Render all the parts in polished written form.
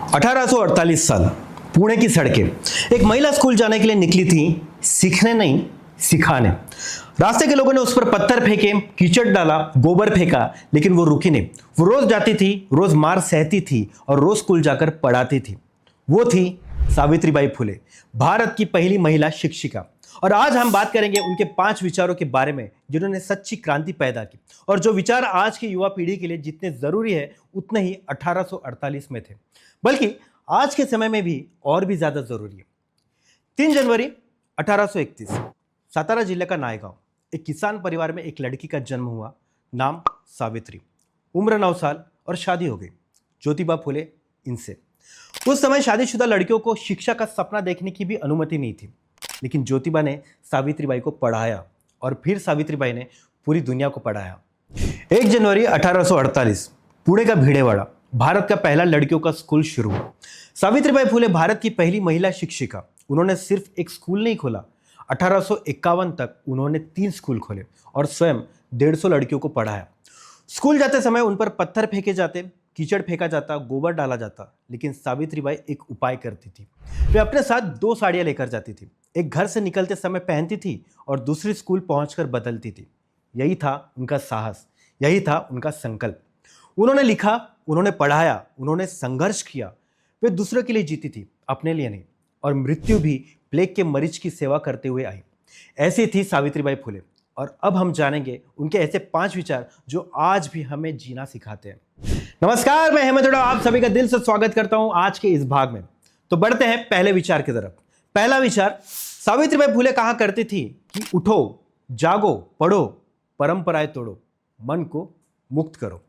1848 साल, पुणे की सड़कें। एक महिला स्कूल जाने के लिए निकली थी, सीखने नहीं सिखाने। रास्ते के लोगों ने उस पर पत्थर फेंके, कीचड़ डाला, गोबर फेंका, लेकिन वो रुकी नहीं। वो रोज जाती थी, रोज मार सहती थी और रोज स्कूल जाकर पढ़ाती थी। वो थी सावित्रीबाई फुले, भारत की पहली महिला शिक्षिका। और आज हम बात करेंगे उनके 5 विचारों के बारे में जिन्होंने सच्ची क्रांति पैदा की, और जो विचार आज की युवा पीढ़ी के लिए जितने जरूरी है उतने ही 1848 में थे, बल्कि आज के समय में भी और भी ज्यादा जरूरी है। 3 जनवरी 1831, सातारा जिले का नायगांव, एक किसान परिवार में एक लड़की का जन्म हुआ। नाम सावित्री, उम्र 9 साल और शादी हो गई ज्योतिबा फुले इनसे। उस समय शादीशुदा लड़कियों को शिक्षा का सपना देखने की भी अनुमति नहीं थी, लेकिन ज्योतिबा ने सावित्रीबाई को पढ़ाया और फिर सावित्रीबाई ने पूरी दुनिया को पढ़ाया। 1 जनवरी 1848, पुणे का भिड़ेवाड़ा, भारत का पहला लड़कियों का स्कूल शुरू हुआ। सावित्रीबाई फुले भारत की पहली महिला शिक्षिका। उन्होंने सिर्फ एक स्कूल नहीं खोला, 1851 तक उन्होंने 3 स्कूल खोले और स्वयं 150 लड़कियों को पढ़ाया। स्कूल जाते समय उन पर पत्थर फेंके जाते, कीचड़ फेंका जाता, गोबर डाला जाता, लेकिन सावित्रीबाई एक उपाय करती थी। वे अपने साथ 2 साड़ियां लेकर जाती थी, एक घर से निकलते समय पहनती थी और दूसरी स्कूल पहुंचकर बदलती थी। यही था उनका साहस, यही था उनका संकल्प। उन्होंने लिखा, उन्होंने पढ़ाया, उन्होंने संघर्ष किया। वे दूसरों के लिए जीती थी, अपने लिए नहीं। और मृत्यु भी प्लेग के मरीज की सेवा करते हुए आई। ऐसी थी सावित्रीबाई फुले। और अब हम जानेंगे उनके ऐसे 5 विचार जो आज भी हमें जीना सिखाते हैं। नमस्कार, मैं हेमंत हुड्डा, आप सभी का दिल से स्वागत करता हूं आज के इस भाग में। तो बढ़ते हैं पहले विचार की तरफ। पहला विचार, सावित्रीबाई फुले कहा करती थी कि उठो, जागो, पढ़ो, परंपराएं तोड़ो, मन को मुक्त करो।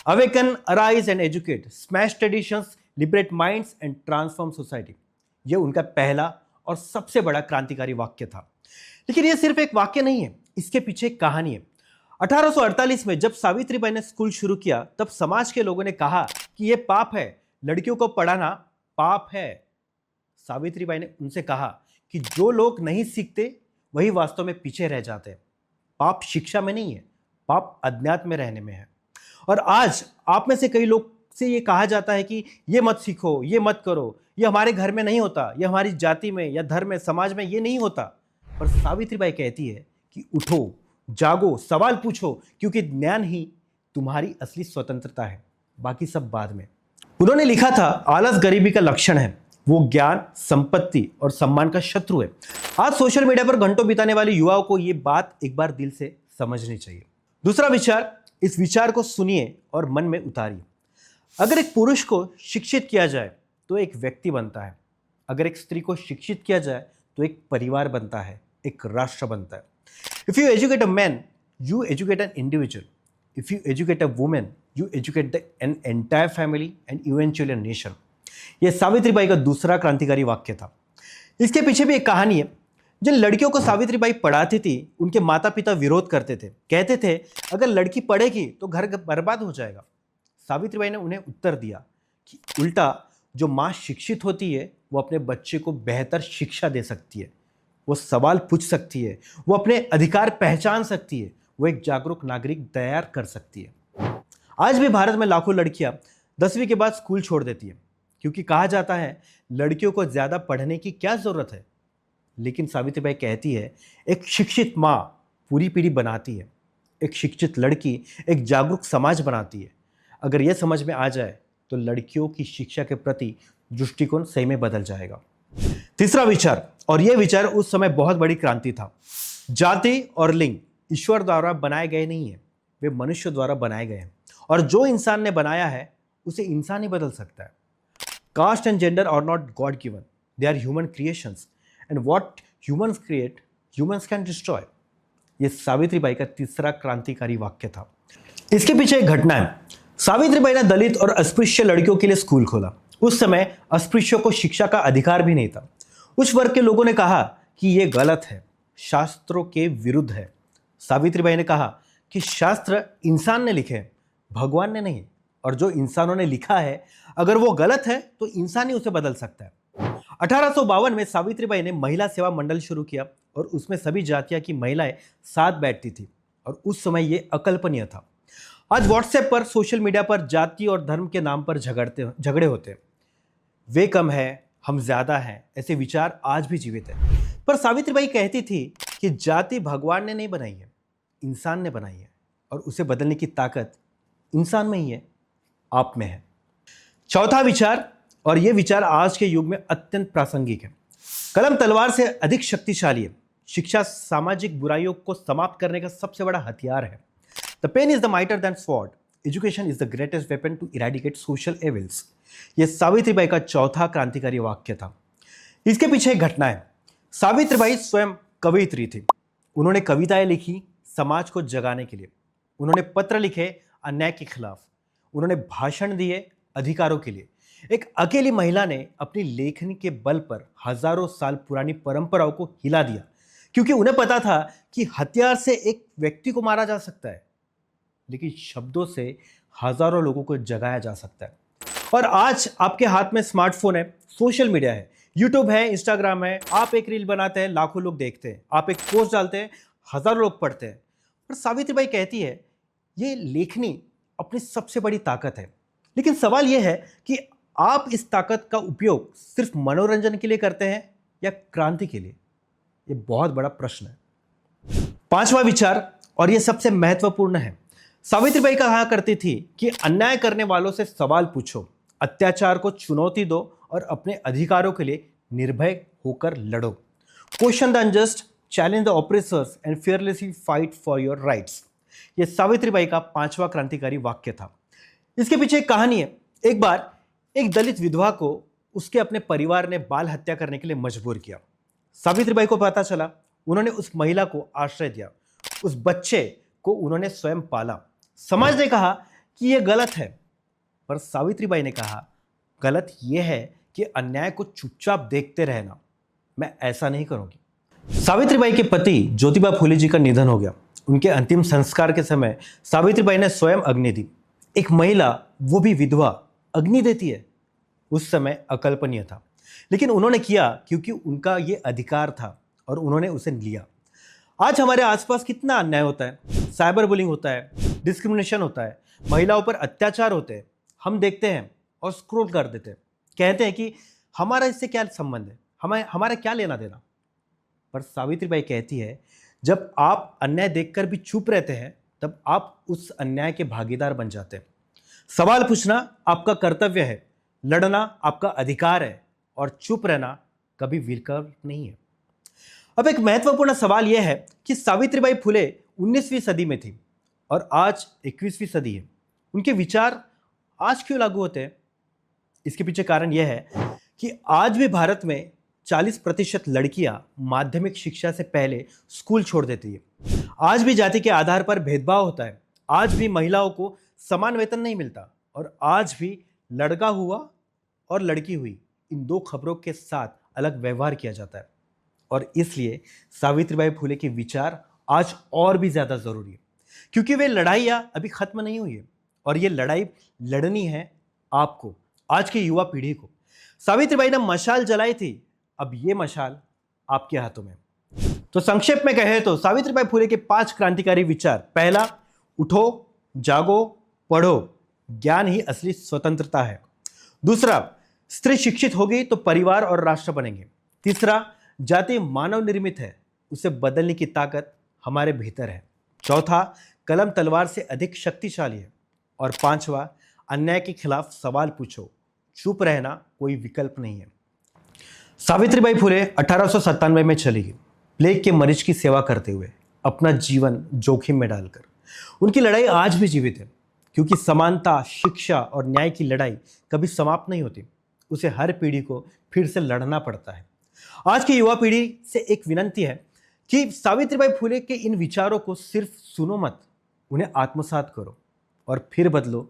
Awaken, arise and educate, smash traditions, liberate minds and transform society. यह उनका पहला और सबसे बड़ा क्रांतिकारी वाक्य था। लेकिन यह सिर्फ एक वाक्य नहीं है, इसके पीछे एक कहानी है। 1848 में जब सावित्रीबाई ने स्कूल शुरू किया, तब समाज के लोगों ने कहा कि यह पाप है, लड़कियों को पढ़ाना पाप है। सावित्रीबाई ने उनसे कहा कि जो लोग नहीं सीखते वही वास्तव में पीछे रह जाते हैं। पाप शिक्षा में नहीं है, पाप अज्ञात में रहने में है। और आज आप में से कई लोग से ये कहा जाता है कि ये मत सीखो, ये मत करो, ये हमारे घर में नहीं होता, ये हमारी जाति में या धर्म में, समाज में ये नहीं होता। पर सावित्रीबाई कहती है कि उठो, जागो, सवाल पूछो, क्योंकि ज्ञान ही तुम्हारी असली स्वतंत्रता है, बाकी सब बाद में। उन्होंने लिखा था, आलस गरीबी का लक्षण है, वो ज्ञान, संपत्ति और सम्मान का शत्रु है। आज सोशल मीडिया पर घंटों बिताने वाले युवाओं को ये बात एक बार दिल से समझनी चाहिए। दूसरा विचार, इस विचार को सुनिए और मन में उतारिए। अगर एक पुरुष को शिक्षित किया जाए तो एक व्यक्ति बनता है, अगर एक स्त्री को शिक्षित किया जाए तो एक परिवार बनता है, एक राष्ट्र बनता है। If you educate a man, you educate an individual. If you educate a women, you educate an entire family and eventually a nation. यह सावित्रीबाई का दूसरा क्रांतिकारी वाक्य था। इसके पीछे भी एक कहानी है। जिन लड़कियों को सावित्रीबाई पढ़ाती थी, उनके माता पिता विरोध करते थे, कहते थे अगर लड़की पढ़ेगी तो घर बर्बाद हो जाएगा। सावित्रीबाई ने उन्हें उत्तर दिया कि उल्टा, जो माँ शिक्षित होती है वो अपने बच्चे को बेहतर शिक्षा दे सकती है, वो सवाल पूछ सकती है, वो अपने अधिकार पहचान सकती है, वो एक जागरूक नागरिक तैयार कर सकती है। आज भी भारत में लाखों लड़कियां 10वीं के बाद स्कूल छोड़ देती है, क्योंकि कहा जाता है लड़कियों को ज्यादा पढ़ने की क्या जरूरत है। लेकिन सावित्रीबाई कहती है, एक शिक्षित माँ पूरी पीढ़ी बनाती है, एक शिक्षित लड़की एक जागरूक समाज बनाती है। अगर यह समझ में आ जाए तो लड़कियों की शिक्षा के प्रति दृष्टिकोण सही में बदल जाएगा। तीसरा विचार, और यह विचार उस समय बहुत बड़ी क्रांति था। जाति और लिंग ईश्वर द्वारा बनाए गए नहीं है, वे मनुष्य द्वारा बनाए गए हैं, और जो इंसान ने बनाया है उसे इंसान ही बदल सकता है। Caste and gender are not god given, they are human creations, and what humans create humans can destroy. यह सावित्रीबाई का तीसरा क्रांतिकारी वाक्य था। इसके पीछे एक घटना है। सावित्रीबाई ने दलित और अस्पृश्य लड़कियों के लिए स्कूल खोला। उस समय अस्पृश्यों को शिक्षा का अधिकार भी नहीं था। उस वर्ग के लोगों ने कहा कि यह गलत है, शास्त्रों के विरुद्ध है। सावित्रीबाई ने कहा कि शास्त्र इंसान ने लिखे, भगवान ने नहीं, और जो इंसानों ने लिखा है अगर वो गलत है तो इंसान ही उसे बदल सकता है। 1852 में सावित्रीबाई ने महिला सेवा मंडल शुरू किया और उसमें सभी जातियां की महिलाएं साथ बैठती थी, और उस समय यह अकल्पनीय था। आज व्हाट्सएप पर, सोशल मीडिया पर जाति और धर्म के नाम पर झगड़े होते हैं। वे कम है, हम ज्यादा हैं, ऐसे विचार आज भी जीवित है। पर सावित्रीबाई कहती थी कि जाति भगवान ने नहीं बनाई है, इंसान ने बनाई है, और उसे बदलने की ताकत इंसान में ही है, आप में है। चौथा विचार, और यह विचार आज के युग में अत्यंत प्रासंगिक है। कलम तलवार से अधिक शक्तिशाली है। शिक्षा सामाजिक बुराइयों को समाप्त करने का सबसे बड़ा हथियार है। The pen is the mightier than sword, education is the greatest weapon to eradicate social evils. यह सावित्रीबाई का चौथा क्रांतिकारी वाक्य था। इसके पीछे एक घटना है। सावित्रीबाई स्वयं कवयित्री थी। उन्होंने कविताएं लिखी समाज को जगाने के लिए, उन्होंने पत्र लिखे अन्याय के खिलाफ, उन्होंने भाषण दिए अधिकारों के लिए। एक अकेली महिला ने अपनी लेखनी के बल पर हजारों साल पुरानी परंपराओं को हिला दिया, क्योंकि उन्हें पता था कि हथियार से एक व्यक्ति को मारा जा सकता है, लेकिन शब्दों से हजारों लोगों को जगाया जा सकता है। और आज आपके हाथ में स्मार्टफोन है, सोशल मीडिया है, यूट्यूब है, इंस्टाग्राम है। आप एक रील बनाते हैं, लाखों लोग देखते हैं। आप एक पोस्ट डालते हैं, हजारों लोग पढ़ते हैं। पर सावित्रीबाई कहती है ये लेखनी अपनी सबसे बड़ी ताकत है। लेकिन सवाल यह है कि आप इस ताकत का उपयोग सिर्फ मनोरंजन के लिए करते हैं या क्रांति के लिए? यह बहुत बड़ा प्रश्न है। पांचवा विचार, और यह सबसे महत्वपूर्ण है। सावित्रीबाई कहा करती थी कि अन्याय करने वालों से सवाल पूछो, अत्याचार को चुनौती दो और अपने अधिकारों के लिए निर्भय होकर लड़ो। Question the unjust, challenge the oppressors and fearlessly fight for your rights. यह सावित्रीबाई का पांचवा क्रांतिकारी वाक्य था। इसके पीछे एक कहानी है। एक बार एक दलित विधवा को उसके अपने परिवार ने बाल हत्या करने के लिए मजबूर किया। सावित्रीबाई को पता चला, उन्होंने उस महिला को आश्रय दिया। उस बच्चे को उन्होंने स्वयं पाला। समाज ने कहा कि यह गलत है, पर सावित्रीबाई ने कहा गलत यह है कि अन्याय को चुपचाप देखते रहना। मैं ऐसा नहीं करूंगी। सावित्रीबाई के पति ज्योतिबा फुले जी का निधन हो गया। उनके अंतिम संस्कार के समय सावित्रीबाई ने स्वयं अग्नि दी। एक महिला, वो भी विधवा, अग्नि देती है, उस समय अकल्पनीय था, लेकिन उन्होंने किया क्योंकि उनका ये अधिकार था और उन्होंने उसे लिया। आज हमारे आसपास कितना अन्याय होता है, साइबर बुलिंग होता है, डिस्क्रिमिनेशन होता है, महिलाओं पर अत्याचार होते हैं। हम देखते हैं और स्क्रॉल कर देते हैं, कहते हैं कि हमारा इससे क्या संबंध है, हमारा क्या लेना देना। पर सावित्रीबाई कहती है जब आप अन्याय देखकर भी चुप रहते हैं, तब आप उस अन्याय के भागीदार बन जाते हैं। सवाल पूछना आपका कर्तव्य है, लड़ना आपका अधिकार है, और चुप रहना कभी विकल्प नहीं है। अब एक महत्वपूर्ण सवाल यह है कि सावित्रीबाई फुले 19वीं सदी में थी और आज 21वीं सदी है। उनके विचार आज क्यों लागू होते हैं? इसके पीछे कारण यह है कि आज भी भारत में 40% लड़कियां माध्यमिक शिक्षा से पहले स्कूल छोड़ देती है। आज भी जाति के आधार पर भेदभाव होता है। आज भी महिलाओं को समान वेतन नहीं मिलता, और आज भी लड़का हुआ और लड़की हुई, इन दो खबरों के साथ अलग व्यवहार किया जाता है। और इसलिए सावित्रीबाई फुले के विचार आज और भी ज्यादा जरूरी है, क्योंकि वे लड़ाइयां अभी खत्म नहीं हुई है, और ये लड़ाई लड़नी है आपको, आज की युवा पीढ़ी को। सावित्रीबाई ने मशाल जलाई थी, अब ये मशाल आपके हाथों में। तो संक्षेप में कहे तो सावित्रीबाई फुले के 5 क्रांतिकारी विचार। पहला, उठो, जागो, पढ़ो, ज्ञान ही असली स्वतंत्रता है। दूसरा, स्त्री शिक्षित होगी तो परिवार और राष्ट्र बनेंगे। तीसरा, जाति मानव निर्मित है, उसे बदलने की ताकत हमारे भीतर है। चौथा, कलम तलवार से अधिक शक्तिशाली है। और पांचवा, अन्याय के खिलाफ सवाल पूछो, चुप रहना कोई विकल्प नहीं है। सावित्रीबाई फुले 1897 में चली गई, प्लेग के मरीज की सेवा करते हुए, अपना जीवन जोखिम में डालकर। उनकी लड़ाई आज भी जीवित है, क्योंकि समानता, शिक्षा और न्याय की लड़ाई कभी समाप्त नहीं होती। उसे हर पीढ़ी को फिर से लड़ना पड़ता है। आज की युवा पीढ़ी से एक विनंती है कि सावित्रीबाई फुले के इन विचारों को सिर्फ सुनो मत, उन्हें आत्मसात करो और फिर बदलो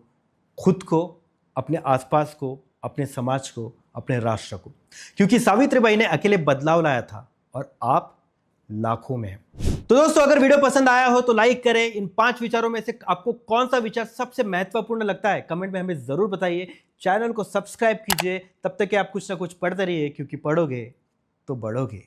खुद को, अपने आसपास को, अपने समाज को, अपने राष्ट्र को। क्योंकि सावित्रीबाई ने अकेले बदलाव लाया था और आप लाखों में हैं। तो दोस्तों, अगर वीडियो पसंद आया हो तो लाइक करें। इन 5 विचारों में से आपको कौन सा विचार सबसे महत्वपूर्ण लगता है, कमेंट में हमें जरूर बताइए। चैनल को सब्सक्राइब कीजिए। तब तक कि आप कुछ ना कुछ पढ़ते रहिए, क्योंकि पढ़ोगे तो बढ़ोगे।